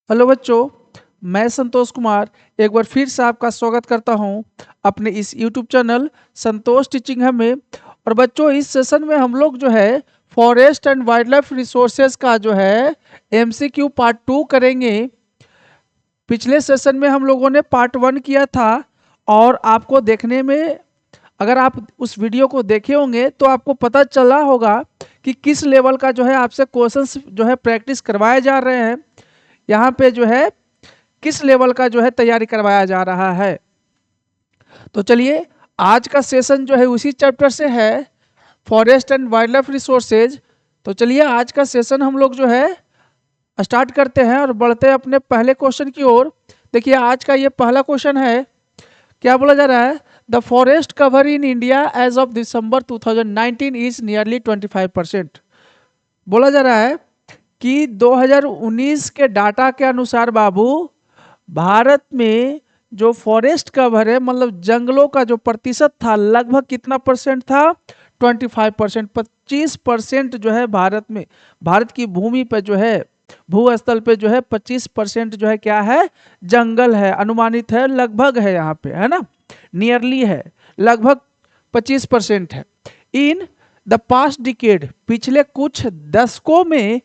Hello बच्चों, मैं संतोष कुमार एक बार फिर से आपका स्वागत करता हूं अपने इस यूट्यूब चैनल संतोष टीचिंग हब में। और बच्चों, इस सेशन में हम लोग जो है forest and wild life resources का जो है एमसीक्यू पार्ट 2 करेंगे। पिछले सेशन में हम लोगों ने पार्ट 1 किया था और आपको देखने में, अगर आप उस वीडियो को देखे होंगे तो आपको पता चला होगा कि किस लेवल का जो है आपसे क्वेश्चंस जो है प्रैक्टिस करवाए जा रहे हैं। यहाँ पे जो है किस लेवल का जो है तैयारी करवाया जा रहा है। तो चलिए, आज का सेशन जो है उसी चैप्टर से है, forest and wild life resources. तो चलिए, आज का सेशन हम लोग जो है स्टार्ट करते हैं और बढ़ते हैं अपने पहले क्वेश्चन की ओर। देखिए, आज का ये पहला क्वेश्चन है। क्या बोला जा रहा है? The forest cover in India as of December 2019 is nearly 25%। बोला जा रहा है कि 2019 के डाटा के अनुसार बाबू, भारत में जो फॉरेस्ट कवर है, मतलब जंगलों का जो प्रतिशत था, लगभग कितना परसेंट था? 25%। 25% जो है भारत में, भारत की भूमि पे जो है, भूस्थल पे जो है 25% जो है क्या है? जंगल है। अनुमानित है, लगभग है, यहाँ पे है ना, नियरली है, लगभग 25% है। इन द पास्ट डिकेड, पिछले कुछ दशकों में,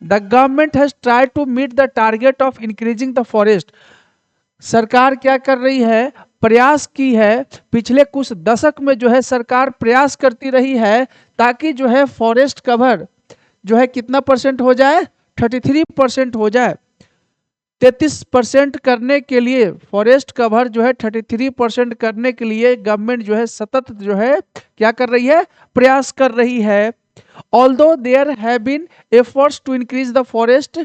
the government has tried to meet the target of increasing the forest. सरकार क्या कर रही है? प्रयास की है, पिछले कुछ दशक में जो है सरकार प्रयास करती रही है ताकि जो है फॉरेस्ट कवर जो है कितना परसेंट हो जाए? 33% हो जाए। 33% करने के लिए, फॉरेस्ट कवर जो है 33% करने के लिए गवर्नमेंट जो है सतत जो है क्या कर रही है? प्रयास कर रही है। Although there have been efforts to increase the forest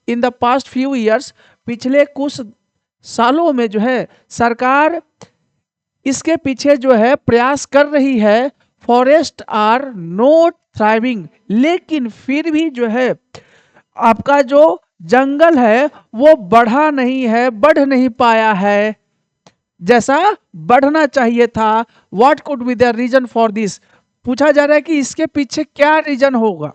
in the past few years, पिछले कुछ सालों में जो है सरकार इसके पीछे जो है प्रयास कर रही है। फॉरेस्ट आर नॉट थ्राइविंग, लेकिन फिर भी जो है आपका जो जंगल है वो बढ़ा नहीं है, बढ़ नहीं पाया है जैसा बढ़ना चाहिए था। What could be the reason for this? पूछा जा रहा है कि इसके पीछे क्या रीजन होगा।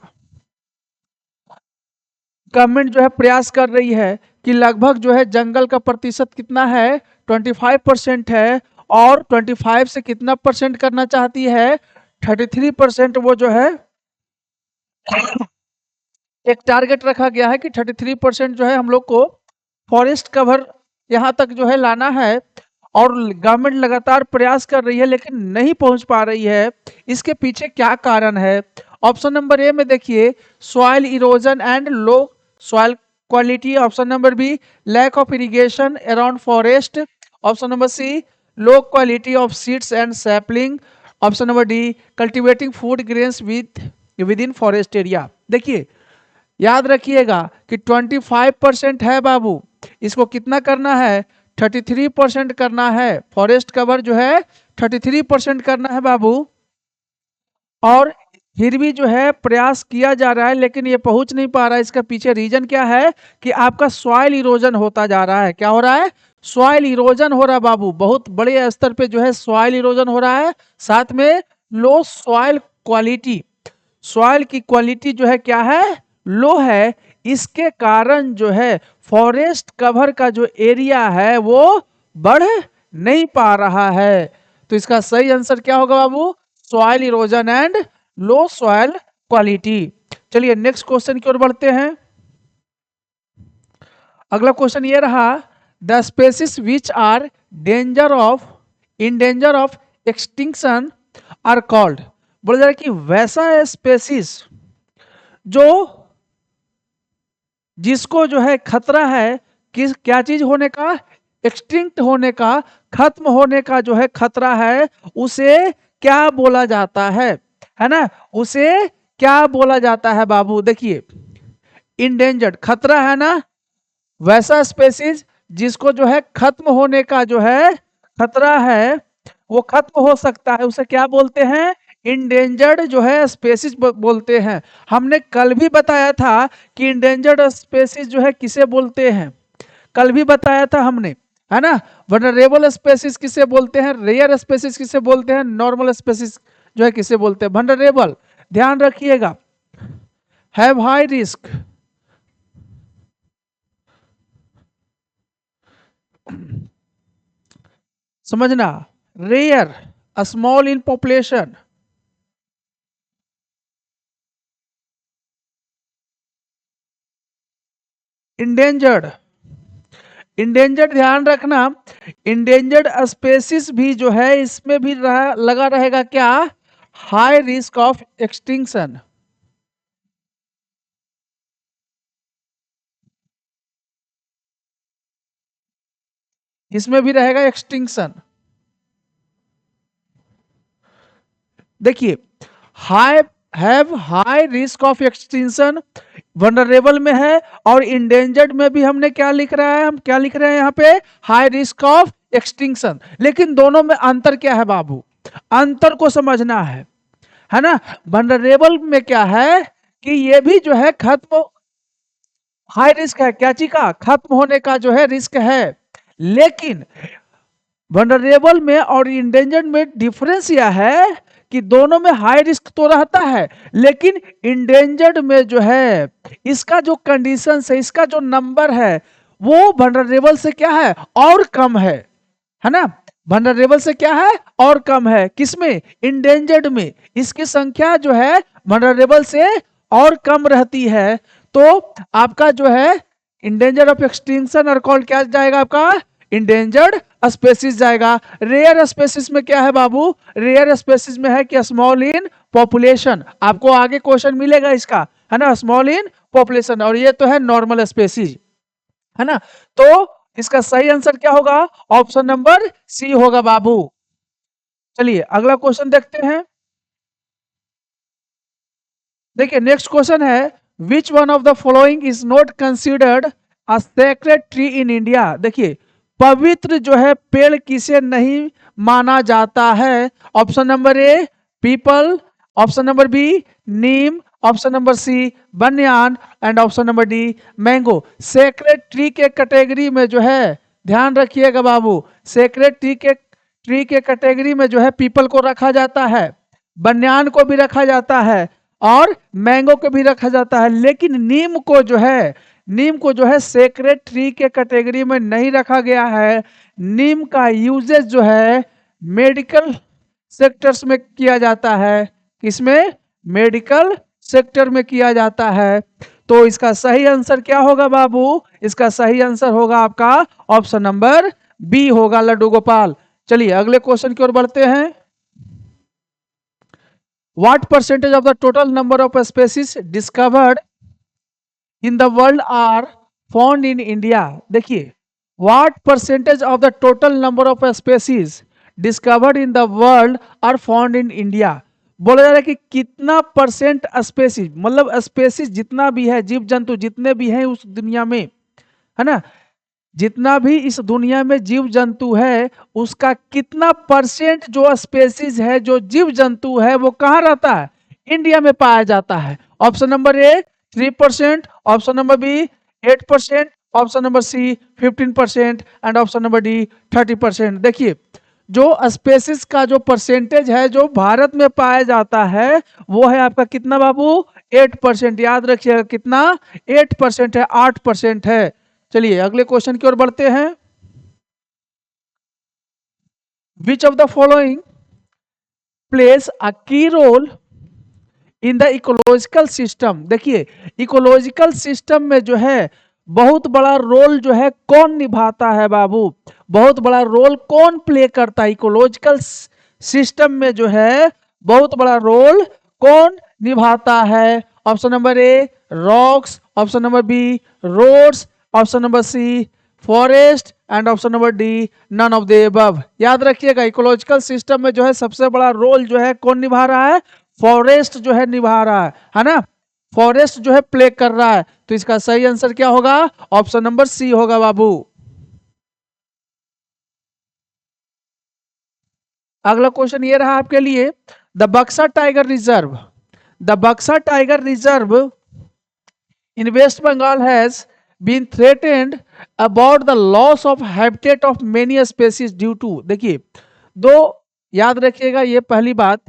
गवर्नमेंट जो है प्रयास कर रही है कि लगभग जो है जंगल का प्रतिशत कितना है? 25% है। और 25 से कितना परसेंट करना चाहती है? 33%। वो जो है एक टारगेट रखा गया है कि 33% जो है हम लोग को फॉरेस्ट कवर यहाँ तक जो है लाना है। और गवर्नमेंट लगातार प्रयास कर रही है लेकिन नहीं पहुंच पा रही है। इसके पीछे क्या कारण है? ऑप्शन नंबर ए में देखिए, soil erosion and low soil quality. Option number B, lack of irrigation around forest. Option number C, low quality of seeds and sapling. Option number D, cultivating food grains within forest area. देखिए, याद रखिएगा कि 25% है बाबू, इसको कितना करना है? 33% करना है। फॉरेस्ट कवर जो है 33% करना है बाबू। और फिर भी जो है प्रयास किया जा रहा है लेकिन ये पहुंच नहीं पा रहा है। इसका पीछे रीजन क्या है? कि आपका सॉइल इरोजन होता जा रहा है। क्या हो रहा है? सॉइल इरोजन हो रहा है बाबू, बहुत बड़े स्तर पे जो है सॉइल इरोजन हो रहा है। साथ में लो सॉइल क्वालिटी, सॉइल की क्वालिटी जो है क्या है? लो है। इसके कारण जो है फॉरेस्ट कवर का जो एरिया है वो बढ़ नहीं पा रहा है। तो इसका सही आंसर क्या होगा बाबू? Soil erosion and low soil quality. चलिए नेक्स्ट क्वेश्चन की ओर बढ़ते हैं। अगला क्वेश्चन ये रहा, the species which are danger of in danger of extinction are called. बोला जा रहा है कि वैसा स्पेसिस जो, जिसको जो है खतरा है, किस क्या चीज होने का? एक्सटिंक्ट होने का, खत्म होने का जो है खतरा है, उसे क्या बोला जाता है ना? उसे क्या बोला जाता है बाबू? देखिए, इंडेंजर्ड खतरा है ना, वैसा स्पेसीज जिसको जो है खत्म होने का जो है खतरा है, वो खत्म हो सकता है, उसे क्या बोलते हैं? इंडेंजर्ड जो है स्पेसीज बोलते हैं। हमने कल भी बताया था कि इंडेंजर्ड स्पेसीज जो है किसे बोलते हैं, कल भी बताया था हमने, है ना। वनरेबल स्पेसीज किसे बोलते हैं? रेयर स्पेसीज किसे बोलते हैं? नॉर्मल स्पेसीज जो है किसे बोलते हैं? वनरेबल। ध्यान रखिएगा, हैव हाई रिस्क, समझना, rare, small in population, endangered. Endangered ध्यान रखना, इंडेंजर्ड स्पेसिस भी जो है इसमें भी लगा रहेगा क्या, हाई रिस्क ऑफ एक्सटिंक्शन। इसमें भी रहेगा एक्सटिंक्शन। देखिए, high have high risk of extinction vulnerable में है, और इंडेंजर्ड में भी हमने क्या लिख रहा है, हम क्या लिख रहे हैं यहाँ पे, हाई रिस्क ऑफ एक्सटिंक्शन। लेकिन दोनों में अंतर क्या है बाबू, अंतर को समझना है ना। वनरेबल में क्या है कि ये भी जो है खत्म, हाई रिस्क है, क्या चीज का, खत्म होने का जो है रिस्क है। लेकिन वनरेबल में और इंडेंजर्ड में डिफरेंस यह है कि दोनों में हाई रिस्क तो रहता है, लेकिन इंडेंजर्ड में जो है इसका जो कंडीशन है, इसका जो नंबर है वो वनरेबल से क्या है, और कम है ना। वनरेबल से क्या है, और कम है, किसमें, इंडेंजर्ड में। इसकी संख्या जो है वनरेबल से और कम रहती है। तो आपका जो है इंडेंजर ऑफ एक्सटिंक्शन और कॉल्ड क्या जाएगा, आपका इंडेंजर्ड स्पेसिस जाएगा। रेयर स्पेसिस में क्या है बाबू, रेयर स्पेसिस में है कि स्मॉल इन पॉपुलेशन। आपको आगे क्वेश्चन मिलेगा इसका, है ना, स्मॉल इन पॉपुलेशन, और ये तो है नॉर्मल स्पेसिस, है ना। तो इसका सही आंसर क्या होगा, ऑप्शन नंबर सी होगा बाबू। चलिए अगला क्वेश्चन देखते हैं। देखिए नेक्स्ट क्वेश्चन है, which one of the following is not considered a sacred tree in India. देखिए पवित्र जो है पेड़ किसे नहीं माना जाता है। Option number A peepal, option number B neem, option number C banyan, and option number D mango. Sacred tree के कैटेगरी में जो है, ध्यान रखिएगा बाबू, सेक्रेड ट्री के कैटेगरी में जो है पीपल को रखा जाता है, बन्यान को भी रखा जाता है, और मैंगो को भी रखा जाता है। लेकिन नीम को जो है, नीम को जो है सेक्रेड ट्री के कैटेगरी में नहीं रखा गया है। नीम का यूजेस जो है मेडिकल सेक्टर्स में किया जाता है, किसमें, मेडिकल सेक्टर में किया जाता है। तो इसका सही आंसर क्या होगा बाबू, इसका सही आंसर होगा आपका ऑप्शन नंबर बी होगा, लड्डू गोपाल। चलिए अगले क्वेश्चन की ओर बढ़ते हैं। What percentage of the total number of species discovered in the world are found in India? देखिए, what percentage of the total number of species discovered in the world are found in India? बोला जा रहा है कि कितना percent species, मतलब species जितना भी है, जीव जंतु जितने भी हैं उस दुनिया में, है ना, जितना भी इस दुनिया में जीव जंतु है उसका कितना परसेंट जो स्पेसीज है, जो जीव जंतु है, वो कहाँ रहता है, इंडिया में पाया जाता है। Option number A 3%, option number B 8%, option number C 15%, and option number D 30%। देखिए जो स्पेसीज का जो परसेंटेज है जो भारत में पाया जाता है वो है आपका कितना बाबू, 8%। याद रखिएगा कितना, 8% है, 8% है। चलिए अगले क्वेश्चन की ओर बढ़ते हैं। Which of the following place a key role in the ecological system. देखिए इकोलॉजिकल सिस्टम में जो है बहुत बड़ा रोल जो है कौन निभाता है बाबू, बहुत बड़ा रोल कौन प्ले करता है इकोलॉजिकल सिस्टम में जो है बहुत बड़ा रोल कौन निभाता है। Option number A rocks, option number B roads, option number C forest, and option number D none of the above. याद रखिएगा इकोलॉजिकल सिस्टम में जो है सबसे बड़ा रोल जो है कौन निभा रहा है, फॉरेस्ट जो है निभा रहा है ना, फॉरेस्ट जो है प्ले कर रहा है। तो इसका सही आंसर क्या होगा, ऑप्शन नंबर सी होगा बाबू। अगला क्वेश्चन ये रहा आपके लिए, द बक्सा टाइगर रिजर्व, द बक्सा tiger reserve in West Bengal has been threatened about the loss of habitat of many species due to। देखिए दो, याद रखिएगा ये पहली बात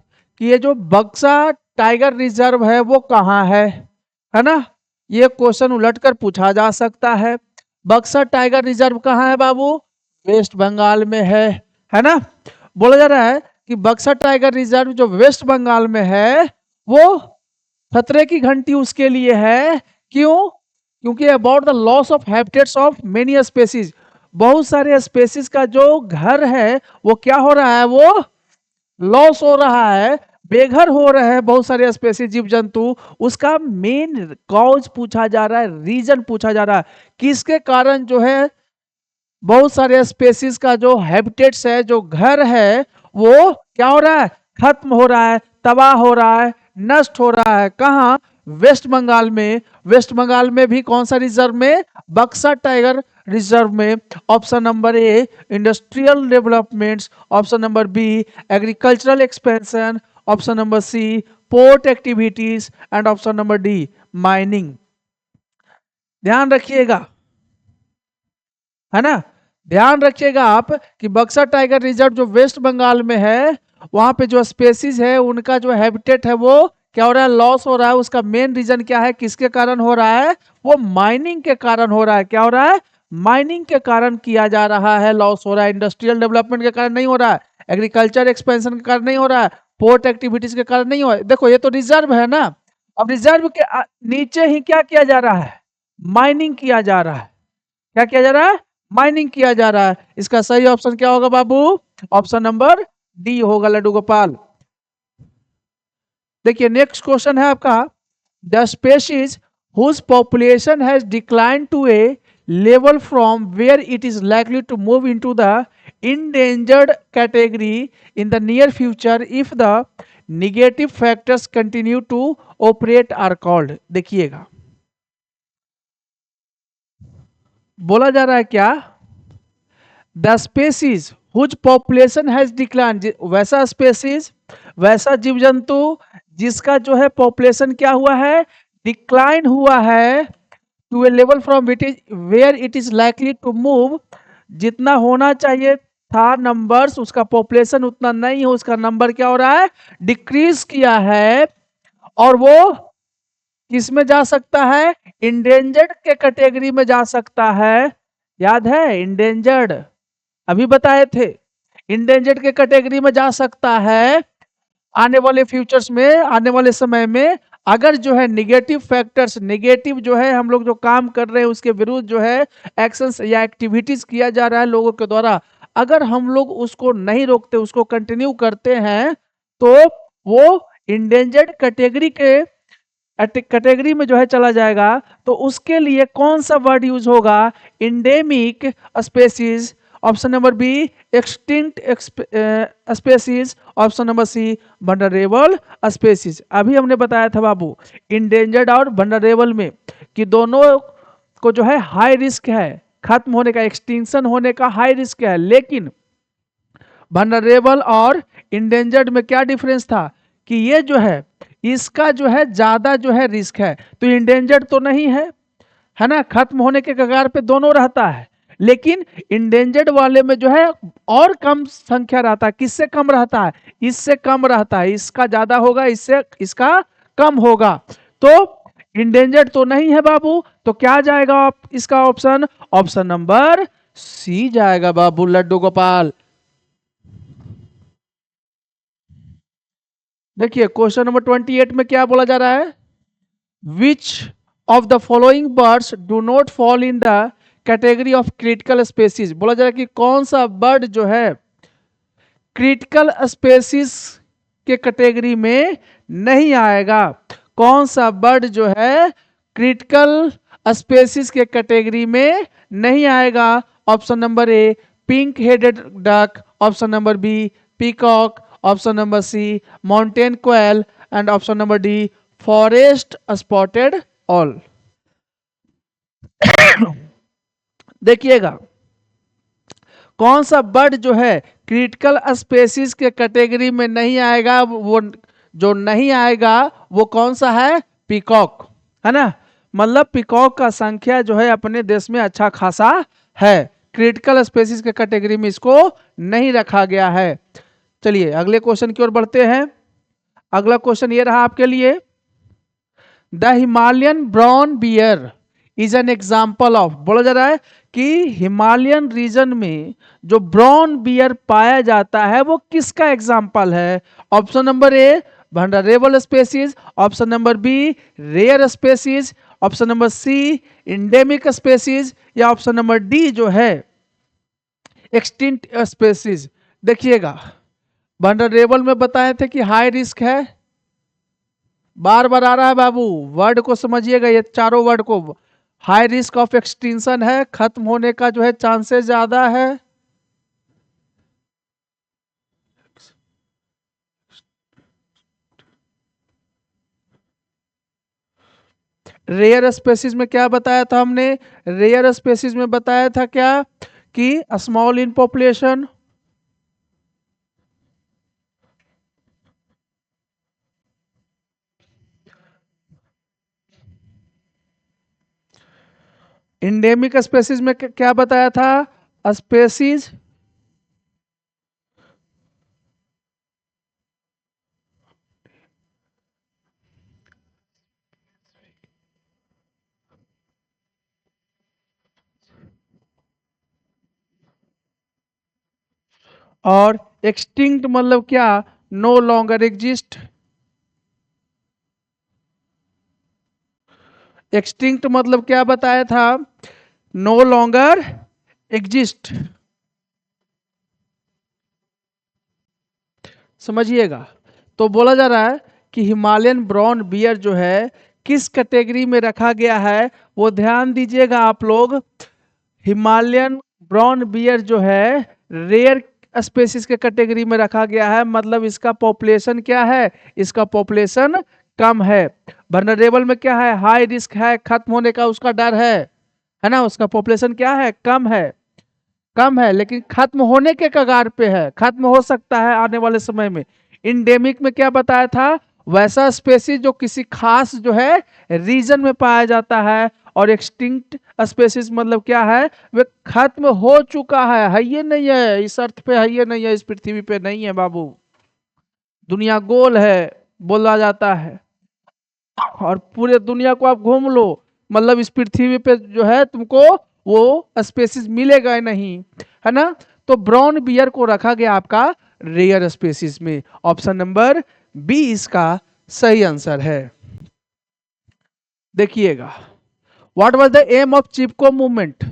कि ये जो बक्सा टाइगर रिजर्व है वो कहाँ है ना, ये क्वेश्चन उलट कर पूछा जा सकता है। बक्सा टाइगर रिजर्व कहाँ है बाबू, वेस्ट बंगाल में है ना। बोला जा रहा है कि बक्सर टाइगर रिजर्व जो वेस्ट बंगाल में है वो खतरे की घंटी उसके लिए है। क्यों? क्योंकि about the loss of habitats of many species, बहुत सारे स्पेसीज का जो घर है वो क्या हो रहा है, वो लॉस हो रहा है, बेघर हो रहे हैं बहुत सारे स्पेसीज जीव जंतु। उसका मेन कॉज पूछा जा रहा है, रीजन पूछा जा रहा है, किसके कारण जो है बहुत सारे स्पेसीज का जो हैबिटेट्स है, जो घर है, वो क्या हो रहा है, खत्म हो रहा है, तबाह हो रहा है, नष्ट हो रहा है। कहाँ? वेस्ट बंगाल में। वेस्ट बंगाल में भी कौन सा रिजर्व में? बक्सर टाइगर रिजर्व में। Option number A industrial developments, option number B agricultural expansion, option number C port activities and option number D mining. ध्यान रखिएगा, है ना। ध्यान रखिएगा आप कि बक्सर टाइगर रिजर्व जो वेस्ट बंगाल में है, वहां पे जो स्पेसीज है उनका जो हैबिटेट है वो क्या हो रहा है, लॉस हो रहा है। उसका मेन रीजन क्या है, किसके कारण हो रहा है, वो माइनिंग के कारण हो रहा है। क्या हो रहा है? माइनिंग के कारण किया जा रहा है, लॉस हो रहा है। इंडस्ट्रियल डेवलपमेंट के कारण नहीं हो रहा है, एग्रीकल्चर एक्सपेंशन के कारण नहीं हो रहा है, पोर्ट एक्टिविटीज के कारण नहीं हो रहा है। देखो ये तो रिजर्व है ना, अब रिजर्व के नीचे ही क्या किया जा रहा है, माइनिंग किया जा रहा है। क्या किया जा रहा है? माइनिंग किया जा रहा है। इसका सही ऑप्शन क्या होगा बाबू? ऑप्शन नंबर डी होगा लड्डू गोपाल। देखिए नेक्स्ट क्वेश्चन है आपका, the species whose population has decline to a level from where it is likely to move into the endangered category in the near future if the negative factors continue to operate are called. देखिएगा बोला जा रहा है क्या, the species whose population has decline, वैसा species, वैसा जीव जंतु जिसका जो है पॉपुलेशन क्या हुआ है, डिक्लाइन हुआ है to a level from it is where it is likely to move, जितना होना चाहिए था नंबर्स उसका पॉपुलेशन उतना नहीं हो, उसका नंबर क्या हो रहा है, डिक्रीज किया है। और वो किस में जा सकता है, इंडेंजर्ड के कैटेगरी में जा सकता है। याद है इंडेंजर्ड, अभी बताए थे, इंडेंजर्ड के कैटेगरी में जा सकता है। आने वाले फ्यूचर्स में, आने वाले समय में अगर जो है निगेटिव फैक्टर्स, निगेटिव जो है हम लोग जो काम कर रहे हैं उसके विरुद्ध जो है एक्शंस या एक्टिविटीज किया जा रहा है लोगों के द्वारा, अगर हम लोग उसको नहीं रोकते, उसको कंटिन्यू करते हैं, तो वो इंडेंजर्ड कैटेगरी में जो है चला जाएगा। तो उसके लिए कौन सा वर्ड यूज होगा, endemic species, option number B extinct species, option number C vulnerable species. अभी हमने बताया था बाबू इंडेंजर्ड और वनरेबल में कि दोनों को जो है हाई रिस्क है खत्म होने का, एक्सटिंक्शन होने का हाई रिस्क है। लेकिन वनरेबल और इंडेंजर्ड में क्या डिफरेंस था कि ये जो है इसका जो है ज्यादा जो है रिस्क है, तो इंडेंजर्ड तो नहीं है ना, खत्म होने के कगार पे दोनों रहता है। लेकिन इंडेंजर्ड वाले में जो है और कम संख्या रहता है। किससे कम रहता है, इससे कम रहता है, इसका ज्यादा होगा, इससे इसका कम होगा। तो इंडेंजर्ड तो नहीं है बाबू, तो क्या जाएगा आप इसका ऑप्शन, ऑप्शन नंबर सी जाएगा बाबू लड्डू गोपाल। देखिए क्वेश्चन नंबर 28 में क्या बोला जा रहा है, which of the following birds do not fall in the category of critical species. बोला जा रहा है कि कौन सा बर्ड जो है क्रिटिकल स्पेसीज के कैटेगरी में नहीं आएगा, कौन सा बर्ड जो है क्रिटिकल स्पेसीज के कैटेगरी में नहीं आएगा। Option number A pink headed duck, option number B peacock, option number C mountain quail and option number D forest spotted owl. देखिएगा कौन सा बर्ड जो है क्रिटिकल स्पेसीज के कैटेगरी में नहीं आएगा, वो जो नहीं आएगा वो कौन सा है, पीकॉक, है ना। मतलब पीकॉक का संख्या जो है अपने देश में अच्छा खासा है, क्रिटिकल स्पेसीज के कैटेगरी में इसको नहीं रखा गया है। चलिए अगले क्वेश्चन की ओर बढ़ते हैं। अगला क्वेश्चन ये रहा आपके लिए, the Himalayan brown bear is an example of, बोला जा रहा है कि हिमालयन रीजन में जो ब्राउन बियर पाया जाता है वो किसका एग्जाम्पल है? Option number A vulnerable species, option number B rare species, option number C endemic species, या ऑप्शन नंबर डी जो है एक्सटिंक्ट स्पेसीज। देखिएगा वल्नरेबल में बताए थे कि हाई रिस्क है, बार बार आ रहा है बाबू, वर्ड को समझिएगा, ये चारों वर्ड को। हाई रिस्क ऑफ एक्सटिंक्शन है, खत्म होने का जो है चांसेस ज्यादा है। रेयर स्पेसीज में क्या बताया था हमने? रेयर स्पेसीज में बताया था क्या कि small in population, endemic species में क्या बताया था? स्पेसीज और एक्सटिंक्ट मतलब क्या? No longer exist. एक्सटिंक्ट मतलब क्या बताया था? No longer exist. समझिएगा, तो बोला जा रहा है कि हिमालयन ब्राउन बियर जो है किस कैटेगरी में रखा गया है, वो ध्यान दीजिएगा आप लोग। हिमालयन ब्राउन बियर जो है रेयर स्पेसिस के कैटेगरी में रखा गया है, मतलब इसका पॉपुलेशन क्या है? इसका पॉपुलेशन कम है। वल्नरेबल में क्या है? हाई रिस्क है, खत्म होने का उसका डर है ना, उसका पॉपुलेशन क्या है? कम है, कम है, लेकिन खत्म होने के कगार पे है, खत्म हो सकता है आने वाले समय में। इंडेमिक में क्या बताया था? वैसा स्पेसीज जो किसी खास जो है रीजन में पाया जाता है। और एक्सटिंक्ट स्पेसीज मतलब क्या है? वे खत्म हो चुका है ये नहीं है, इस अर्थ पे है ये नहीं है, इस पृथ्वी पे नहीं है बाबू। दुनिया गोल है बोला जाता है, और पूरे दुनिया को आप घूम लो, मतलब इस पृथ्वी पे जो है तुमको वो स्पेसीज मिलेगा ही नहीं, है ना। तो ब्राउन बियर को रखा गया आपका रेयर स्पेसीज में। ऑप्शन नंबर बी इसका सही आंसर है। देखिएगा, what was the aim of Chipko movement?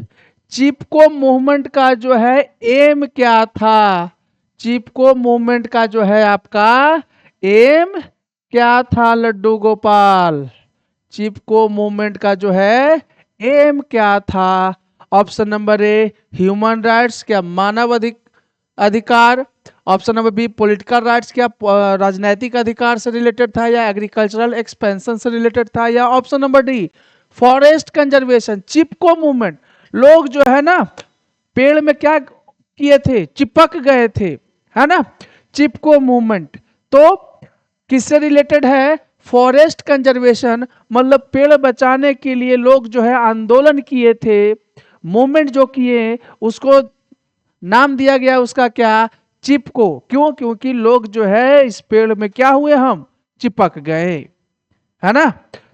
Chipko movement का जो है एम क्या था? चिपको मूवमेंट का जो है आपका एम क्या था लड्डू गोपाल? चिपको मूवमेंट का जो है एम क्या था? Option number A human rights, क्या मानव अधिकार, option number B political rights, क्या राजनीतिक अधिकार से रिलेटेड था, या एग्रीकल्चरल एक्सपेंशन से रिलेटेड था, या option number D forest conservation. Chipko movement, लोग जो है ना पेड़ में क्या किए थे? चिपक गए थे, है ना। चिपको मूवमेंट तो किससे रिलेटेड है? फॉरेस्ट कंजर्वेशन, मतलब पेड़ बचाने के लिए लोग जो है आंदोलन किए थे, मूवमेंट जो किए, उसको नाम दिया गया उसका क्या? चिपको। क्यों? क्योंकि लोग जो है इस पेड़ में क्या हुए? हम चिपक गए, है ना।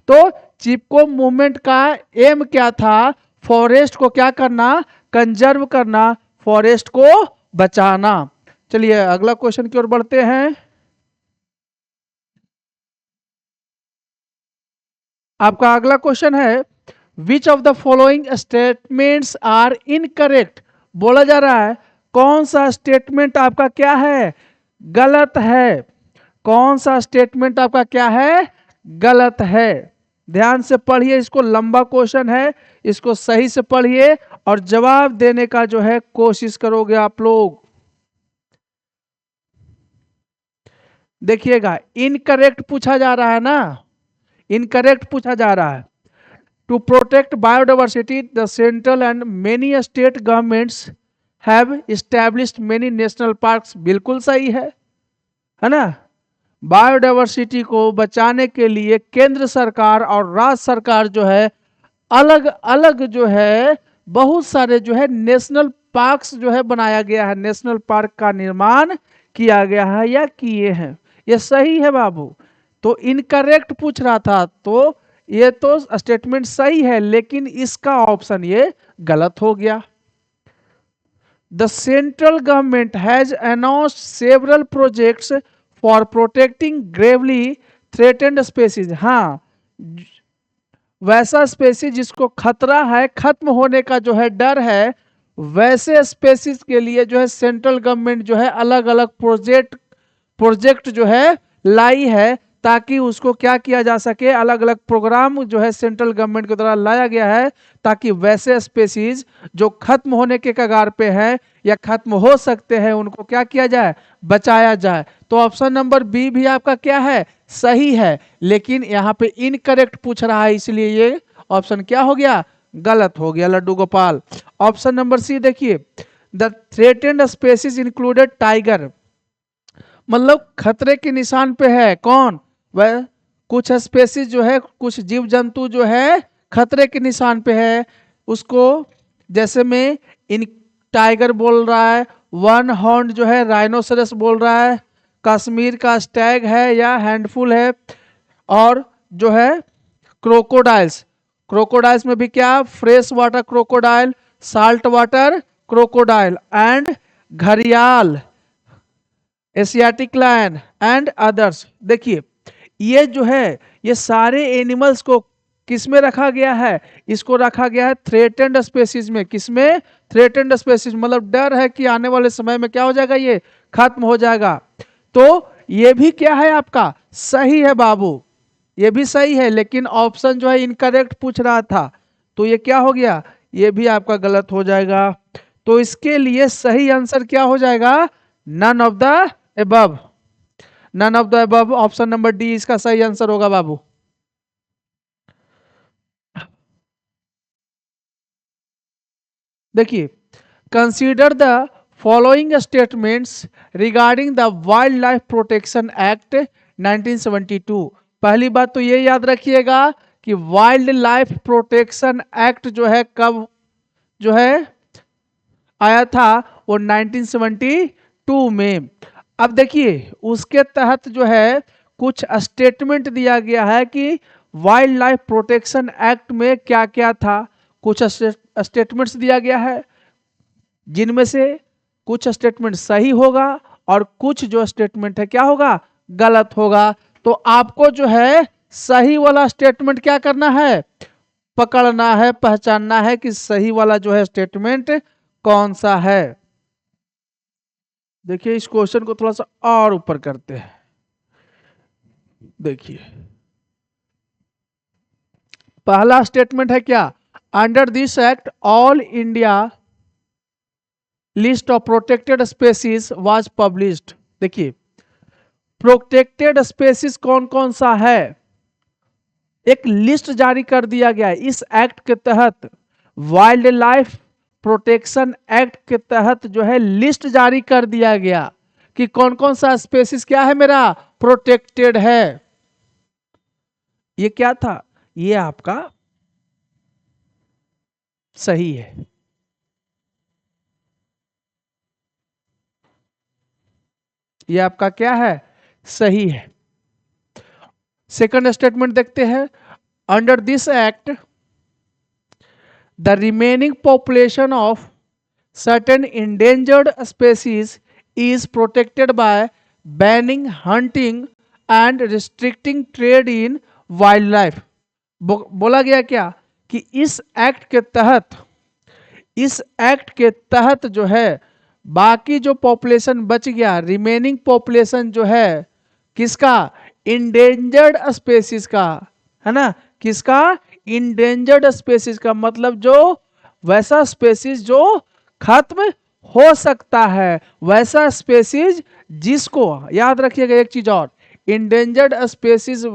तो चिपको मूवमेंट का एम क्या था? फॉरेस्ट को क्या करना? कंजर्व करना, फॉरेस्ट को बचाना। चलिए अगला क्वेश्चन की ओर बढ़ते हैं। आपका अगला क्वेश्चन है which of the following statements are incorrect? बोला जा रहा है कौन सा स्टेटमेंट आपका क्या है? गलत है। कौन सा स्टेटमेंट आपका क्या है? गलत है। ध्यान से पढ़िए, इसको लंबा क्वेश्चन है, इसको सही से पढ़िए और जवाब देने का जो है कोशिश करोगे आप लोग। देखिएगा इनकरेक्ट पूछा जा रहा है ना, इनकरेक्ट पूछा जा रहा है। To protect biodiversity the central and many state governments have established many national parks, बिल्कुल सही है ना। बायोडाइवर्सिटी को बचाने के लिए केंद्र सरकार और राज्य सरकार जो है अलग अलग जो है बहुत सारे जो है नेशनल पार्क्स जो है बनाया गया है, नेशनल पार्क का निर्माण किया गया है या किए हैं, ये सही है बाबू। तो इनकरेक्ट पूछ रहा था, तो ये तो स्टेटमेंट सही है, लेकिन इसका ऑप्शन ये गलत हो गया। The central government has announced several projects for protecting Gravely threatened species. हाँ, वैसा स्पेसीज जिसको खतरा है, खत्म होने का जो है डर है, वैसे स्पेसीज के लिए जो है सेंट्रल गवर्नमेंट जो है अलग अलग प्रोजेक्ट जो है लाई है, ताकि उसको क्या किया जा सके, अलग अलग प्रोग्राम जो है सेंट्रल गवर्नमेंट के द्वारा लाया गया है, ताकि वैसे स्पेसीज जो खत्म होने के कगार पे हैं या खत्म हो सकते हैं, उनको क्या किया जाए, बचाया जाए। तो ऑप्शन नंबर बी भी आपका क्या है, सही है, लेकिन यहाँ पे इनकरेक्ट पूछ रहा है, इसलिए ये ऑप्शन क्या हो गया, गलत हो गया Laddu Gopal. Option number C देखिए, the threatened species included tiger, मतलब खतरे के निशान पे है कौन, वह कुछ स्पेसीज जो है, कुछ जीव जंतु जो है खतरे के निशान पे है उसको, जैसे में इन टाइगर बोल रहा है, वन हॉर्न जो है राइनोसरस बोल रहा है, कश्मीर का स्टैग है या हैंडफुल है, और जो है क्रोकोडाइल्स, क्रोकोडाइल्स में भी क्या, fresh water crocodile, salt water crocodile and घड़ियाल, एशियाटिक लायन एंड अदर्स। देखिए ये जो है, ये सारे एनिमल्स को किस में रखा गया है, इसको रखा गया है थ्रेटेंड स्पेसीज में। किसमें, थ्रेटेंड स्पेसीज, मतलब डर है कि आने वाले समय में क्या हो जाएगा, ये खत्म हो जाएगा। तो ये भी क्या है आपका, सही है बाबू, ये भी सही है, लेकिन ऑप्शन जो है इनकरेक्ट पूछ रहा था, तो ये क्या हो गया, ये भी आपका गलत हो जाएगा। तो इसके लिए सही आंसर क्या हो जाएगा, none of the above, none of the above, option number D इसका सही आंसर होगा बाबू। देखिए, consider the following statements regarding the wild life protection act 1972। पहली बात तो ये याद रखिएगा कि वाइल्ड लाइफ प्रोटेक्शन एक्ट जो है कब जो है आया था, वो 1972 में। अब देखिए उसके तहत जो है कुछ स्टेटमेंट दिया गया है कि वाइल्ड लाइफ प्रोटेक्शन एक्ट में क्या क्या था, कुछ स्टेटमेंट्स दिया गया है, जिनमें से कुछ स्टेटमेंट सही होगा और कुछ जो स्टेटमेंट है क्या होगा, गलत होगा। तो आपको जो है सही वाला स्टेटमेंट क्या करना है, पकड़ना है, पहचानना है कि सही वाला जो है स्टेटमेंट कौन सा है। देखिए इस क्वेश्चन को थोड़ा सा और ऊपर करते हैं। देखिए पहला स्टेटमेंट है क्या, under this act all India list of protected species was published. देखिए प्रोटेक्टेड स्पेसीज कौन कौन सा है, एक लिस्ट जारी कर दिया गया है इस एक्ट के तहत, वाइल्ड लाइफ प्रोटेक्शन एक्ट के तहत जो है लिस्ट जारी कर दिया गया कि कौन कौन सा स्पेसीज क्या है मेरा, प्रोटेक्टेड है। ये क्या था, ये आपका सही है। ये आपका क्या है, सही है। सेकंड स्टेटमेंट देखते हैं, under this act the remaining population of certain endangered species is protected by banning hunting and restricting trade in wildlife। बोला गया क्या कि इस एक्ट के तहत, इस एक्ट के तहत जो है बाकी जो पॉपुलेशन बच गया, रिमेनिंग पॉपुलेशन जो है किसका, इंडेंजर्ड स्पेसीज का, है ना, किसका, इंडेंजर्ड स्पेसीज का, मतलब जो वैसा स्पेसीज जो खत्म हो सकता है, वैसा स्पेसीज जिसको, याद रखिएगा एक चीज और, इंडेंजर्ड स्पेसीज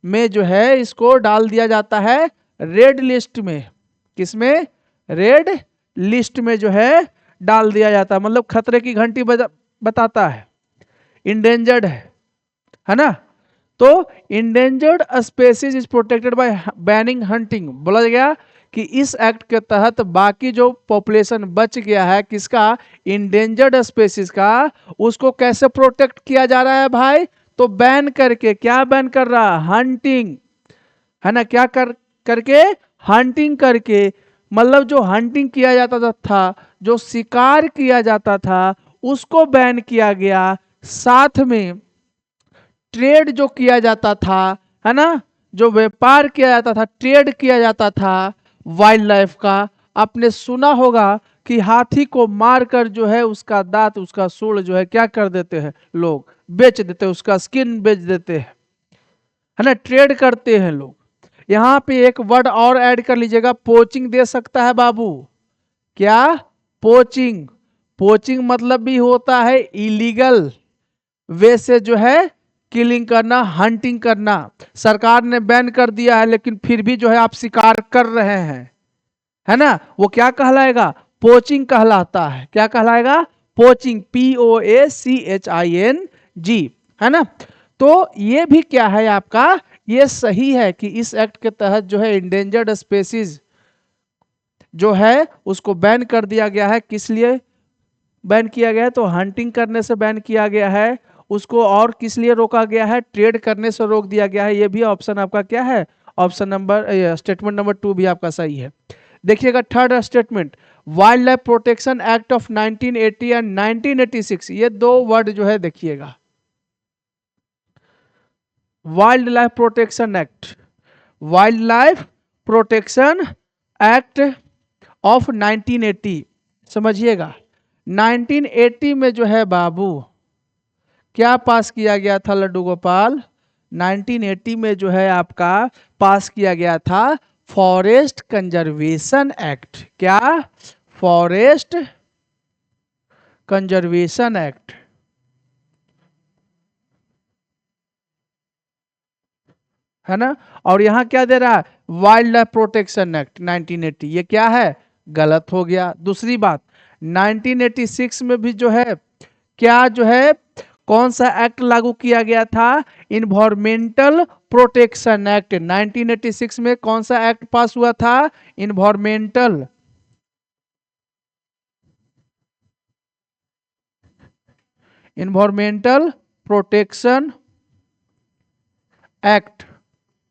में जो है इसको डाल दिया जाता है रेड लिस्ट में। किसमें, रेड लिस्ट में जो है डाल दिया जाता है, मतलब खतरे की घंटी बताता है, इंडेंजर्ड है ना। तो endangered species is protected by banning hunting, बोला गया कि इस एक्ट के तहत बाकी जो पॉपुलेशन बच गया है किसका, इंडेंजर्ड स्पेसीज का, उसको कैसे प्रोटेक्ट किया जा रहा है भाई, तो बैन करके, क्या बैन कर रहा, हंटिंग, है ना, क्या करके, हंटिंग करके। मतलब जो हंटिंग किया जाता था, जो शिकार किया जाता था, उसको बैन किया गया। साथ में ट्रेड जो किया जाता था, है ना, जो व्यापार किया जाता था, ट्रेड किया जाता था वाइल्ड लाइफ का। आपने सुना होगा कि हाथी को मारकर जो है उसका दांत, उसका सूंड जो है क्या कर देते हैं लोग, बेच देते हैं, उसका स्किन बेच देते हैं, है ना, ट्रेड करते हैं लोग। यहाँ पे एक वर्ड और ऐड कर लीजिएगा, पोचिंग दे सकता है बाबू। क्या? पोचिंग। पोचिंग मतलब भी होता है इलीगल वे से जो है किलिंग करना, हंटिंग करना। सरकार ने बैन कर दिया है, लेकिन फिर भी जो है आप शिकार कर रहे हैं, है ना, वो क्या कहलाएगा? पोचिंग कहलाता है। क्या कहलाएगा? पोचिंग, POACHING, है ना। तो ये भी क्या है आपका, ये सही है कि इस एक्ट के तहत जो है इंडेंजर्ड स्पेसीज जो है उसको बैन कर दिया गया है। किस लिए बैन किया गया है? तो हंटिंग करने से बैन किया गया है उसको। और किस लिए रोका गया है? ट्रेड करने से रोक दिया गया है। ये भी ऑप्शन आपका क्या है? ऑप्शन नंबर, स्टेटमेंट नंबर 2 भी आपका सही है। देखिएगा third statement, wild life protection act of 1980 and 1986, ये दो वर्ड जो है देखिएगा। Wild life protection act, wild life protection act of 1980, समझिएगा। 1980 में जो है बाबू क्या पास किया गया था लड्डू गोपाल? 1980 में जो है आपका पास किया गया था फॉरेस्ट कंजर्वेशन एक्ट। क्या? फॉरेस्ट कंजर्वेशन एक्ट, है ना। और यहां क्या दे रहा है? Wild life protection act 1980। ये क्या है? गलत हो गया। दूसरी बात, 1986 में भी जो है क्या जो है कौन सा एक्ट लागू किया गया था? Environmental protection act. 1986 में कौन सा एक्ट पास हुआ था? इन्वायरमेंटल इन्वायरमेंटल प्रोटेक्शन एक्ट,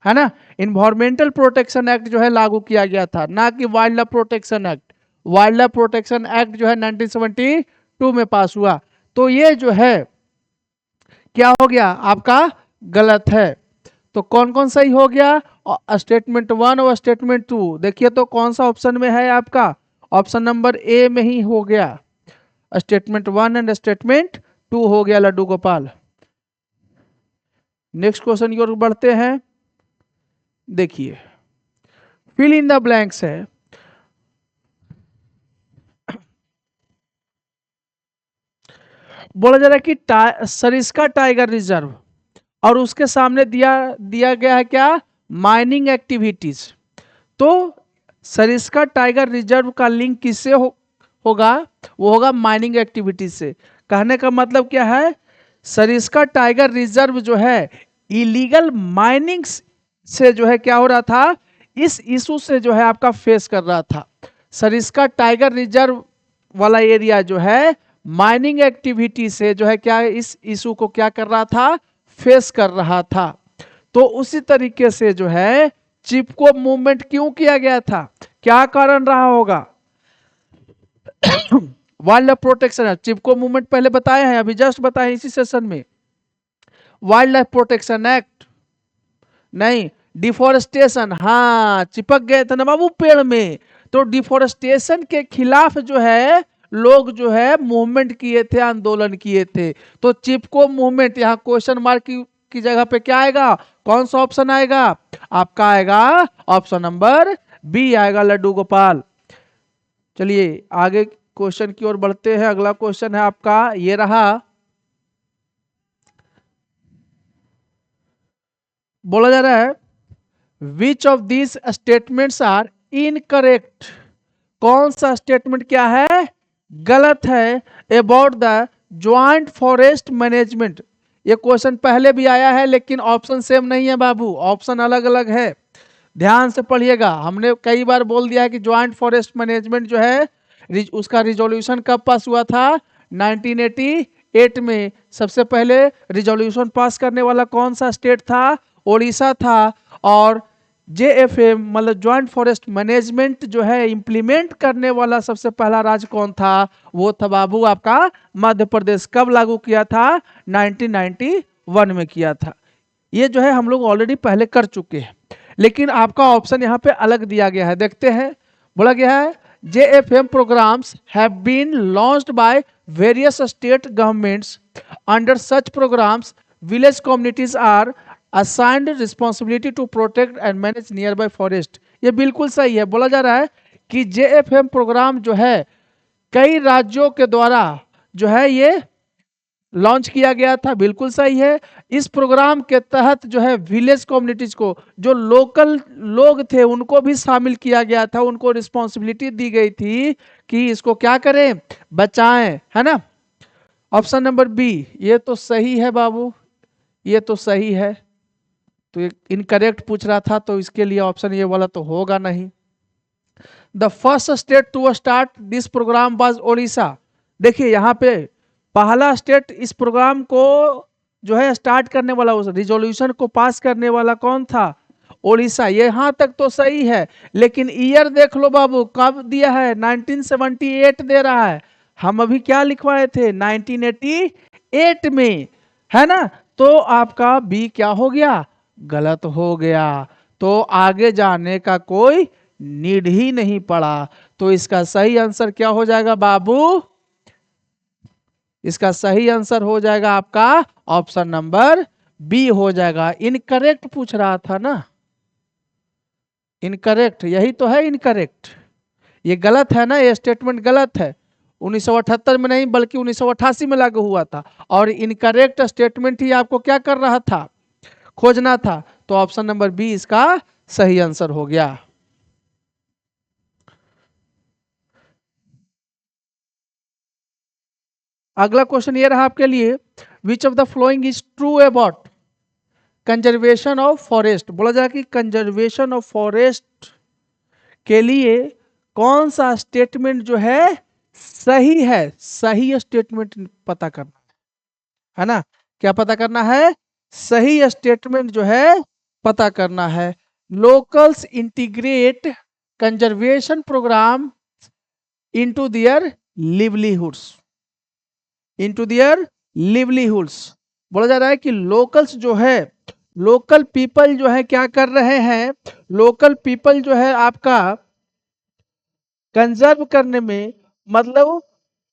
है ना। इन्वायरमेंटल प्रोटेक्शन एक्ट जो है लागू किया गया था, ना कि wild life protection act. Wild life protection act जो है 1972 में पास हुआ। तो ये जो है क्या हो गया आपका? गलत है। तो कौन कौन सही हो गया? स्टेटमेंट 1 और स्टेटमेंट 2। देखिए तो कौन सा ऑप्शन में है आपका? ऑप्शन नंबर ए में ही हो गया। स्टेटमेंट 1 एंड स्टेटमेंट 2 हो गया लड्डू गोपाल। नेक्स्ट क्वेश्चन की ओर बढ़ते हैं। देखिए फिल इन द ब्लैंक्स है। बोला जा रहा है कि सरिस्का टाइगर रिजर्व और उसके सामने दिया दिया गया है क्या? Mining activities. तो सरिस्का टाइगर रिजर्व का लिंक किससे होगा? वो होगा माइनिंग एक्टिविटीज से। कहने का मतलब क्या है? सरिस्का टाइगर रिजर्व जो है इलीगल माइनिंग से जो है क्या हो रहा था? इस इशू से जो है आपका फेस कर रहा था। सरिस्का टाइगर रिजर्व वाला एरिया जो है माइनिंग एक्टिविटी से जो है क्या इस इशू को क्या कर रहा था? फेस कर रहा था। तो उसी तरीके से जो है चिपको मूवमेंट क्यों किया गया था? क्या कारण रहा होगा? वाइल्ड लाइफ प्रोटेक्शन, चिपको मूवमेंट पहले बताए हैं, अभी जस्ट बताए इसी सेशन में। वाइल्ड लाइफ प्रोटेक्शन एक्ट नहीं, डिफोरेस्टेशन। हाँ, चिपक गए थे ना बाबू पेड़ में, तो डिफोरेस्टेशन के खिलाफ जो है लोग जो है मूवमेंट किए थे, आंदोलन किए थे। तो चिपको मूवमेंट, यहाँ क्वेश्चन मार्क की जगह पे क्या आएगा? कौन सा ऑप्शन आएगा आपका? आएगा ऑप्शन नंबर बी आएगा लड्डू गोपाल। चलिए आगे क्वेश्चन की ओर बढ़ते हैं। अगला क्वेश्चन है आपका ये रहा। बोला जा रहा है which of this statements are incorrect. कौन सा स्टेटमेंट क्या है? गलत है about the joint forest management. ये क्वेश्चन पहले भी आया है, लेकिन ऑप्शन सेम नहीं है बाबू, ऑप्शन अलग अलग है। ध्यान से पढ़िएगा। हमने कई बार बोल दिया है कि ज्वाइंट फॉरेस्ट मैनेजमेंट जो है उसका रिजोल्यूशन कब पास हुआ था? 1988 में। सबसे पहले रिजोल्यूशन पास करने वाला कौन सा स्टेट था? ओडिशा था। और JFM मतलब ज्वाइंट फॉरेस्ट मैनेजमेंट जो है इम्प्लीमेंट करने वाला सबसे पहला राज्य कौन था? वो था बाबू आपका मध्य प्रदेश। कब लागू किया था? 1991 में किया था। ये जो है हम लोग ऑलरेडी पहले कर चुके हैं, लेकिन आपका ऑप्शन यहाँ पे अलग दिया गया है। देखते हैं, बोला गया है JFM programs have been launched by various state governments. Under such programs, village communities are assigned responsibility to protect and manage nearby forest. ये बिल्कुल सही है। बोला जा रहा है कि JFM प्रोग्राम जो है कई राज्यों के द्वारा जो है ये लॉन्च किया गया था। बिल्कुल सही है। इस प्रोग्राम के तहत जो है विलेज कम्युनिटीज को, जो लोकल लोग थे उनको भी शामिल किया गया था। उनको रिस्पॉन्सिबिलिटी दी गई थी कि इसको क्या करें, बचाएं, है ना। ऑप्शन नंबर बी ये तो सही है बाबू, ये तो सही है। तो इनकरेक्ट पूछ रहा था, तो इसके लिए ऑप्शन ये वाला तो होगा नहीं। The first state to start this program was Odisha. देखिए यहाँ पे पहला स्टेट इस प्रोग्राम को जो है स्टार्ट करने वाला, उस रिजोल्यूशन को पास करने वाला कौन था? ओडिशा। यहाँ तक तो सही है, लेकिन ईयर देख लो बाबू, कब दिया है? 1978 दे रहा है। हम अभी क्या लिखवाए थे? 1988 में, है ना। तो आपका बी क्या हो गया? गलत हो गया। तो आगे जाने का कोई नीड ही नहीं पड़ा। तो इसका सही आंसर क्या हो जाएगा बाबू? इसका सही आंसर हो जाएगा आपका ऑप्शन नंबर बी हो जाएगा। इनकरेक्ट पूछ रहा था ना, इनकरेक्ट, यही तो है इनकरेक्ट। ये गलत है ना, ये स्टेटमेंट गलत है। 1978 में नहीं बल्कि 1988 में लागू हुआ था, और इनकरेक्ट स्टेटमेंट ही आपको क्या कर रहा था? खोजना था। तो ऑप्शन नंबर बी इसका सही आंसर हो गया। अगला क्वेश्चन ये रहा आपके लिए, विच of the following is true about conservation of forest. बोला जाए कि कंजर्वेशन ऑफ फॉरेस्ट के लिए कौन सा स्टेटमेंट जो है सही है? सही स्टेटमेंट पता करना है ना। क्या पता करना है? सही स्टेटमेंट जो है पता करना है। Locals integrate conservation programme into their livelihoods, into their livelihoods. बोला जा रहा है कि लोकल्स जो है, लोकल पीपल जो है क्या कर रहे हैं? लोकल पीपल जो है आपका कंजर्व करने में, मतलब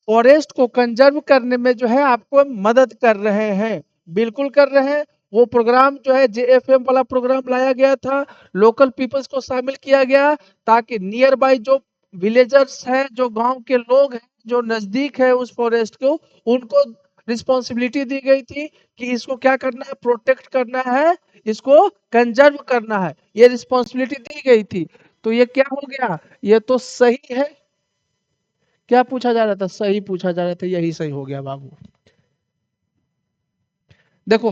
फॉरेस्ट को कंजर्व करने में जो है आपको मदद कर रहे हैं। बिल्कुल कर रहे हैं। वो प्रोग्राम जो है JFM वाला प्रोग्राम लाया गया था, लोकल पीपल्स को शामिल किया गया ताकि नियर बाय जो विलेजर्स हैं, जो गांव के लोग हैं, जो नजदीक है उस फॉरेस्ट को, उनको रिस्पॉन्सिबिलिटी दी गई थी कि इसको क्या करना है? प्रोटेक्ट करना है, इसको कंजर्व करना है। ये रिस्पॉन्सिबिलिटी दी गई थी। तो ये क्या हो गया? ये तो सही है। क्या पूछा जा रहा था? सही पूछा जा रहा था, यही सही हो गया बाबू। देखो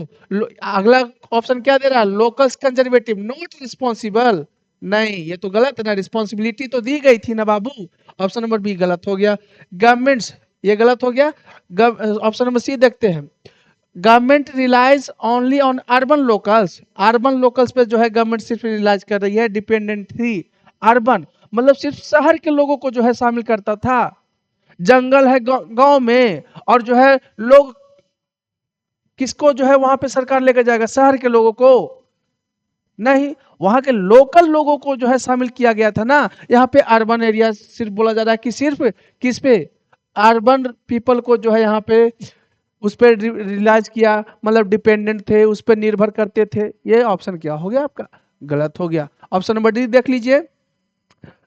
अगला ऑप्शन क्या दे रहा है? Locals conservative not responsible. नहीं, ये तो गलत है ना। रिस्पॉन्सिबिलिटी तो दी गई थी ना बाबू। ऑप्शन नंबर बी गलत हो गया। गवर्नमेंट्स, ये गलत हो गया। ऑप्शन नंबर सी देखते हैं। Government relies only on urban locals. Urban locals पे जो है गवर्नमेंट सिर्फ रिलाइज कर रही है, डिपेंडेंट थी। अर्बन मतलब सिर्फ शहर के लोगों को जो है शामिल करता था। जंगल है गांव में, और जो है लोग किसको जो है वहां पे सरकार लेकर जाएगा? शहर के लोगों को नहीं, वहां के लोकल लोगों को जो है शामिल किया गया था ना। यहाँ पे अर्बन एरिया सिर्फ बोला जा रहा है कि सिर्फ किस पे? अर्बन पीपल को जो है यहाँ पे उस पर रिलाइज किया, मतलब डिपेंडेंट थे, उस पर निर्भर करते थे। ये ऑप्शन क्या हो गया आपका? गलत हो गया। ऑप्शन नंबर डी देख लीजिए।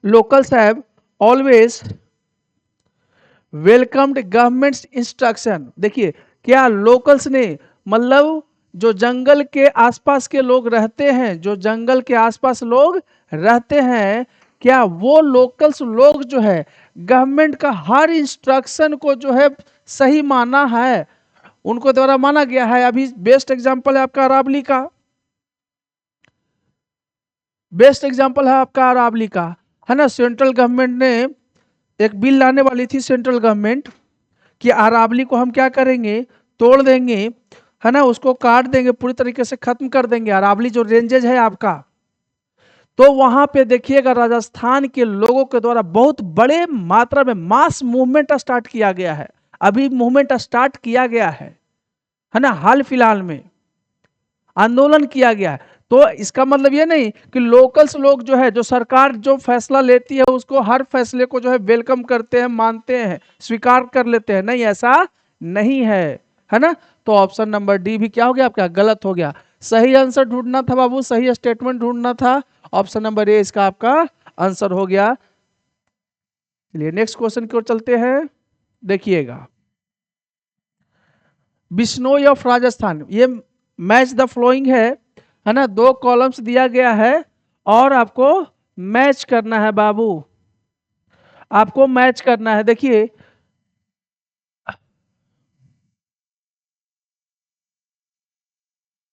Locals have always welcomed governments instruction. देखिए क्या लोकल्स ने, मतलब जो जंगल के आसपास के लोग रहते हैं, जो जंगल के आसपास लोग रहते हैं, क्या वो लोकल्स लोग जो है गवर्नमेंट का हर इंस्ट्रक्शन को जो है सही माना है? उनको द्वारा माना गया है। अभी बेस्ट एग्जांपल है आपका अरावली का, बेस्ट एग्जांपल है आपका अरावली का, है ना। सेंट्रल गवर्नमेंट ने एक बिल लाने वाली थी, सेंट्रल गवर्नमेंट, कि अरावली को हम क्या करेंगे? तोड़ देंगे, है ना, उसको काट देंगे, पूरी तरीके से खत्म कर देंगे। अरावली जो रेंजेज है आपका, तो वहां पे देखिएगा राजस्थान के लोगों के द्वारा बहुत बड़े मात्रा में मास मूवमेंट स्टार्ट किया गया है। अभी मूवमेंट स्टार्ट किया गया है ना, हाल फिलहाल में आंदोलन किया गया है। तो इसका मतलब ये नहीं कि लोकल्स लोग जो है, जो सरकार जो फैसला लेती है उसको, हर फैसले को जो है वेलकम करते हैं, मानते हैं, स्वीकार कर लेते हैं, नहीं ऐसा नहीं है ना। तो ऑप्शन नंबर डी भी क्या हो गया आपका, गलत हो गया। सही आंसर ढूंढना था बाबू, सही स्टेटमेंट ढूंढना था। ऑप्शन नंबर ए इसका आपका आंसर हो गया। चलिए नेक्स्ट क्वेश्चन की ओर चलते हैं। देखिएगा, बिश्नोई ऑफ राजस्थान, ये मैच द फ्लोइंग है ना, दो कॉलम्स दिया गया है और आपको मैच करना है बाबू, आपको मैच करना है। देखिए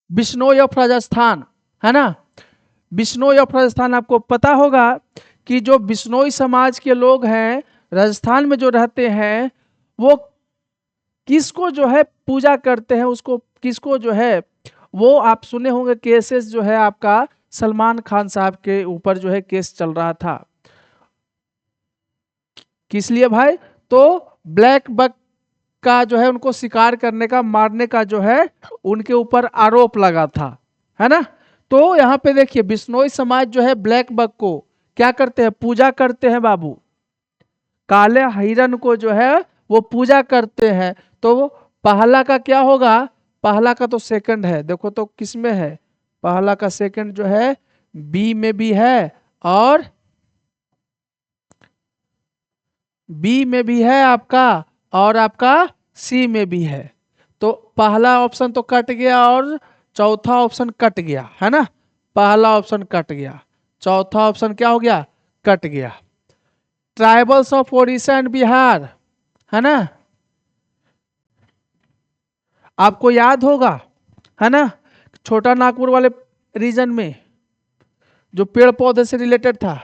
बिश्नोई ऑफ राजस्थान है ना, बिश्नोई ऑफ राजस्थान आपको पता होगा कि जो बिश्नोई समाज के लोग हैं राजस्थान में जो रहते हैं, वो किसको जो है पूजा करते हैं, उसको किसको जो है, वो आप सुने होंगे केसेस जो है आपका सलमान खान साहब के ऊपर जो है केस चल रहा था। किस लिए भाई, तो ब्लैक बक का जो है उनको शिकार करने का, मारने का जो है उनके ऊपर आरोप लगा था, है ना। तो यहाँ पे देखिए बिश्नोई समाज जो है ब्लैक बक को क्या करते हैं, पूजा करते हैं बाबू, काले हिरन को जो है वो पूजा करते हैं। तो वो पहला का क्या होगा, पहला का तो सेकंड है, देखो तो किस में है, पहला का सेकंड जो है बी में भी है और बी में भी है आपका, और आपका सी में भी है। तो पहला ऑप्शन तो कट गया और चौथा ऑप्शन कट गया, है ना। पहला ऑप्शन कट गया, चौथा ऑप्शन क्या हो गया, कट गया। Tribals of Odisha and Bihar, है ना, आपको याद होगा, है ना, छोटा नागपुर वाले रीजन में जो पेड़ पौधे से रिलेटेड था,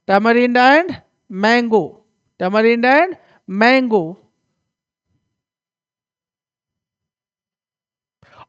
tamarind and mango, tamarind and mango.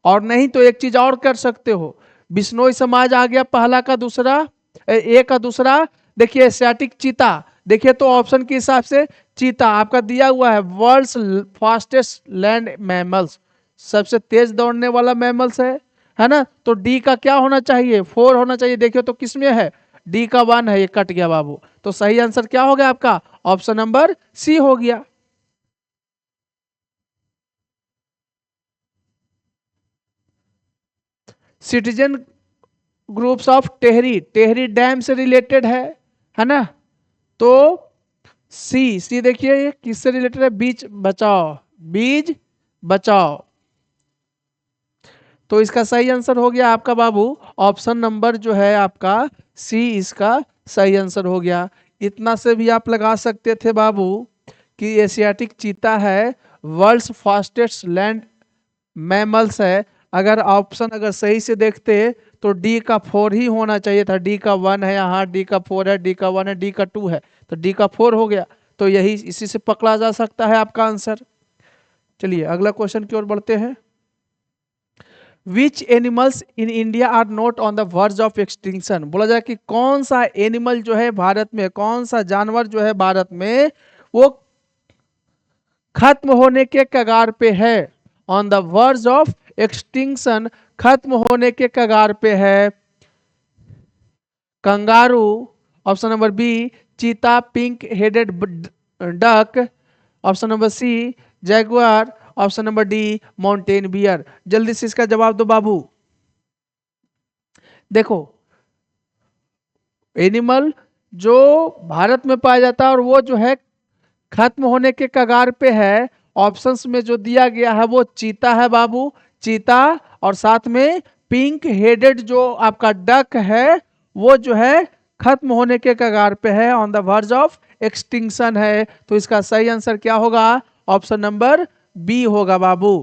और नहीं तो एक चीज और कर सकते हो, बिश्नोई समाज आ गया पहला का दूसरा, ए का दूसरा, देखिए एशियाटिक चीता, देखिए तो ऑप्शन के हिसाब से चीता आपका दिया हुआ है वर्ल्ड्स फास्टेस्ट लैंड मैमल्स, सबसे तेज दौड़ने वाला मैमल्स है ना। तो डी का क्या होना चाहिए, 4 होना चाहिए, देखिए तो किसमें है, डी का 1 है, ये कट गया बाबू। तो सही आंसर क्या हो गया आपका, ऑप्शन नंबर सी हो गया। Citizen groups of Tehri, Tehri dam से रिलेटेड है ना। तो सी, सी देखिए ये किससे रिलेटेड है, बीज बचाओ, बीज बचाओ। तो इसका सही आंसर हो गया आपका बाबू, ऑप्शन नंबर जो है आपका सी इसका सही आंसर हो गया। इतना से भी आप लगा सकते थे बाबू कि एशियाटिक चीता है, वर्ल्ड्स फास्टेस्ट लैंड मैमल्स है। अगर ऑप्शन अगर सही से देखते तो डी का 4 ही होना चाहिए था, डी का 1 है यहाँ, डी का 4 है, डी का 1 है, डी का 2 है, तो डी का 4 हो गया। तो यही इसी से पकड़ा जा सकता है आपका आंसर। चलिए अगला क्वेश्चन की ओर बढ़ते हैं। Which animals in India are not on the verge of extinction, बोला जाए कि कौन सा एनिमल जो है भारत में, कौन सा जानवर जो है भारत में वो खत्म होने के कगार पे है, on the verge of extinction, खत्म होने के कगार पे है। Kangaroo, option number B cheetah, pink headed duck, option number C jaguar, option number D mountain bear. जल्दी से इसका जवाब दो बाबू। देखो एनिमल जो भारत में पाया जाता है और वो जो है खत्म होने के कगार पे है, ऑप्शंस में जो दिया गया है वो चीता है बाबू, चीता, और साथ में पिंक हेडेड जो आपका डक है वो जो है खत्म होने के कगार पे है, on the verge of extinction है। तो इसका सही आंसर क्या होगा, ऑप्शन नंबर बी होगा बाबू।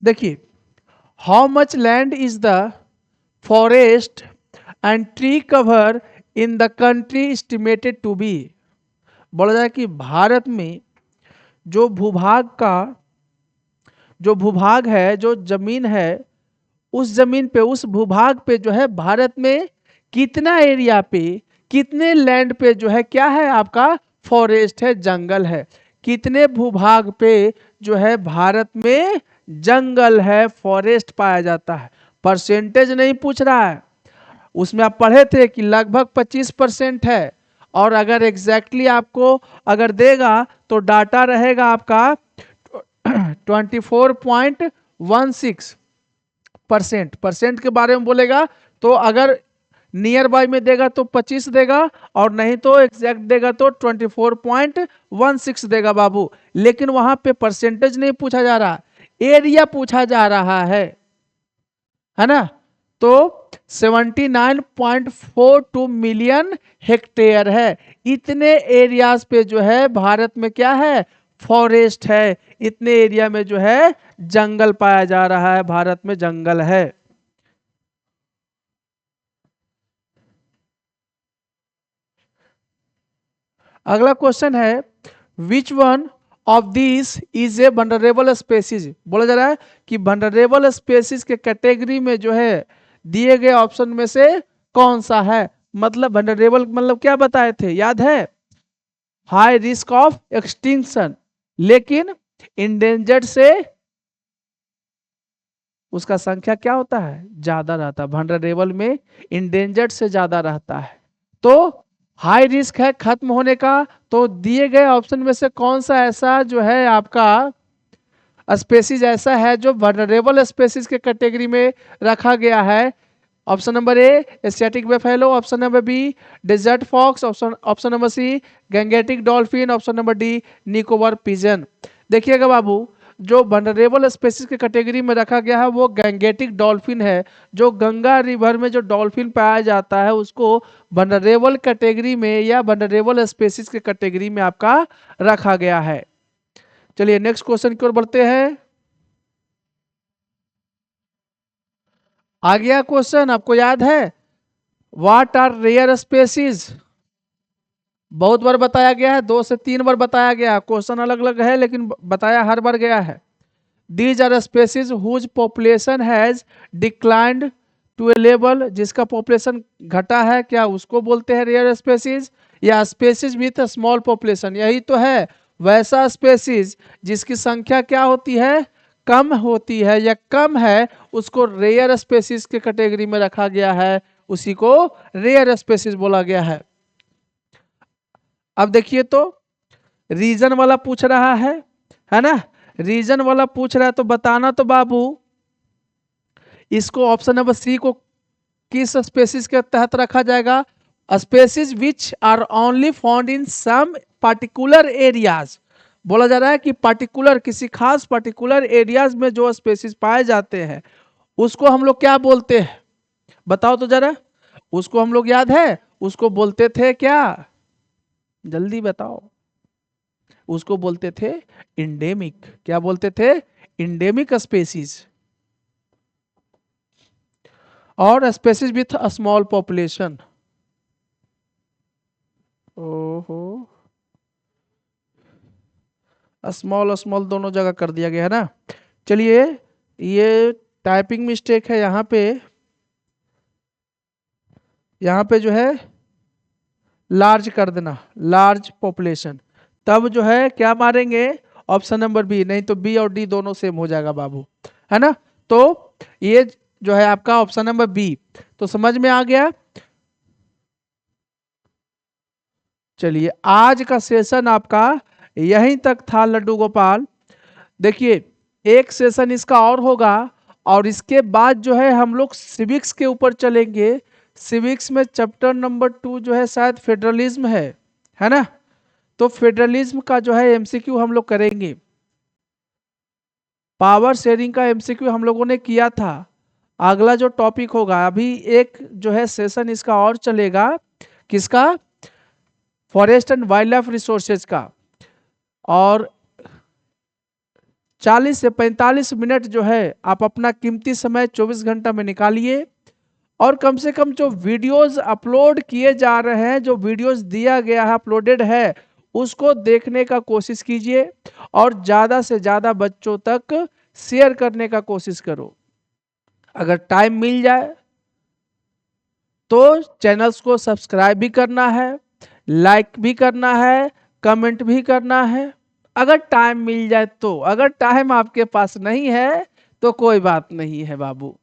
देखिए how much land is the forest and tree cover in the country estimated to be, बोला जाए कि भारत में जो भूभाग का, जो भूभाग है, जो जमीन है, उस जमीन पे, उस भूभाग पे जो है भारत में कितना एरिया पे, कितने लैंड पे जो है क्या है आपका फॉरेस्ट है, जंगल है। कितने भूभाग पे जो है भारत में जंगल है, फॉरेस्ट पाया जाता है। परसेंटेज नहीं पूछ रहा है। उसमें आप पढ़े थे कि लगभग 25% है। और अगर एग्जैक्टली आपको अगर देगा तो डाटा रहेगा आपका 24.16%। परसेंट के बारे में बोलेगा तो अगर नियर बाय में देगा तो 25 देगा, और नहीं तो एग्जैक्ट देगा तो 24.16 देगा बाबू। लेकिन वहां पे परसेंटेज नहीं पूछा जा रहा, एरिया पूछा जा रहा है ना। तो 79.42 मिलियन हेक्टेयर है। इतने एरियाज पे जो है भारत में क्या है, फॉरेस्ट है। इतने एरिया में जो है जंगल पाया जा रहा है, भारत में जंगल है। अगला क्वेश्चन है, which one of this is a vulnerable species. बोला जा रहा है कि वनरेबल स्पेसीज के कैटेगरी में जो है दिए गए ऑप्शन में से कौन सा है। मतलब वनरेबल मतलब क्या बताए थे, याद है, हाई रिस्क ऑफ एक्सटिंक्शन, लेकिन इंडेंजर्ड से उसका संख्या क्या होता है, ज्यादा रहता है। वनरेबल में इंडेंजर्ड से ज्यादा रहता है। तो हाई रिस्क है खत्म होने का, तो दिए गए ऑप्शन में से कौन सा ऐसा जो है आपका स्पेसीज ऐसा है जो वनरेबल स्पेसीज के कैटेगरी में रखा गया है। Option number A Asiatic buffalo, option number B desert fox, option number C Gangetic dolphin, option number D Nicobar pigeon. देखिएगा बाबू, जो वनरेबल स्पेसीज के कैटेगरी में रखा गया है वो गैंगेटिक डॉल्फिन है। जो गंगा रिवर में जो डॉल्फिन पाया जाता है उसको वनरेबल कैटेगरी में या वनरेबल स्पेसीज के कैटेगरी में आपका रखा गया है। चलिए नेक्स्ट क्वेश्चन की ओर बढ़ते हैं। आ गया क्वेश्चन, आपको याद है, व्हाट आर रेयर स्पेसीज। बहुत बार बताया गया है, 2 से 3 बार बताया गया है। क्वेश्चन अलग अलग है लेकिन बताया हर बार गया है। These are species whose population has declined to a level, जिसका पॉपुलेशन घटा है, क्या उसको बोलते हैं रेयर स्पेसीज, या स्पेसीज विथ स्मॉल पॉपुलेशन। यही तो है, वैसा स्पेसीज जिसकी संख्या क्या होती है, कम होती है या कम है, उसको रेयर स्पेसीज के कैटेगरी में रखा गया है, उसी को रेयर स्पेसीज बोला गया है। अब देखिए तो रीजन वाला पूछ रहा है ना। रीजन वाला पूछ रहा है तो बताना तो बाबू, इसको ऑप्शन नंबर सी को किस स्पेसीज के तहत रखा जाएगा। Species which are only found in some particular areas. बोला जा रहा है कि पार्टिकुलर, किसी खास पार्टिकुलर एरियाज में जो स्पेसीज पाए जाते हैं उसको हम लोग क्या बोलते हैं, बताओ तो जरा। उसको हम लोग याद है, उसको बोलते थे क्या, जल्दी बताओ। उसको बोलते थे इंडेमिक। क्या बोलते थे, इंडेमिक स्पेसीज, और species with a small population. ओहो, स्मॉल स्मॉल दोनों जगह कर दिया गया है ना। चलिए, ये टाइपिंग मिस्टेक है यहाँ पे जो है लार्ज कर देना, लार्ज पॉपुलेशन। तब जो है क्या मारेंगे, ऑप्शन नंबर बी, नहीं तो बी और डी दोनों सेम हो जाएगा बाबू, है ना। तो ये जो है आपका ऑप्शन नंबर बी, तो समझ में आ गया। चलिए, आज का सेशन आपका यहीं तक था लड्डू गोपाल। देखिए, एक सेशन इसका और होगा, और इसके बाद जो है हम लोग सिविक्स के ऊपर चलेंगे। सिविक्स में चैप्टर नंबर 2 जो है शायद फेडरलिज्म है ना। तो फेडरलिज्म का जो है एमसीक्यू हम लोग करेंगे। पावर शेयरिंग का एमसीक्यू हम लोगों ने किया था। अगला जो टॉपिक होगा, अभी एक जो है सेशन इसका और चलेगा, किसका, forest and wild life resources का। और 40 से 45 मिनट जो है आप अपना कीमती समय 24 घंटा में निकालिए, और कम से कम जो वीडियोस अपलोड किए जा रहे हैं, जो वीडियोस दिया गया है, अपलोडेड है, उसको देखने का कोशिश कीजिए, और ज़्यादा से ज़्यादा बच्चों तक शेयर करने का कोशिश करो। अगर टाइम मिल जाए तो चैनल्स को सब्सक्राइब भी करना है, लाइक भी करना है, कमेंट भी करना है। अगर टाइम मिल जाए तो, अगर टाइम आपके पास नहीं है तो कोई बात नहीं है बाबू,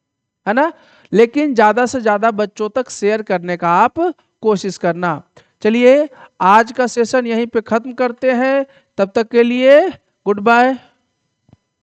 है ना। लेकिन ज्यादा से ज्यादा बच्चों तक शेयर करने का आप कोशिश करना। चलिए आज का सेशन यहीं पे खत्म करते हैं, तब तक के लिए गुड बाय।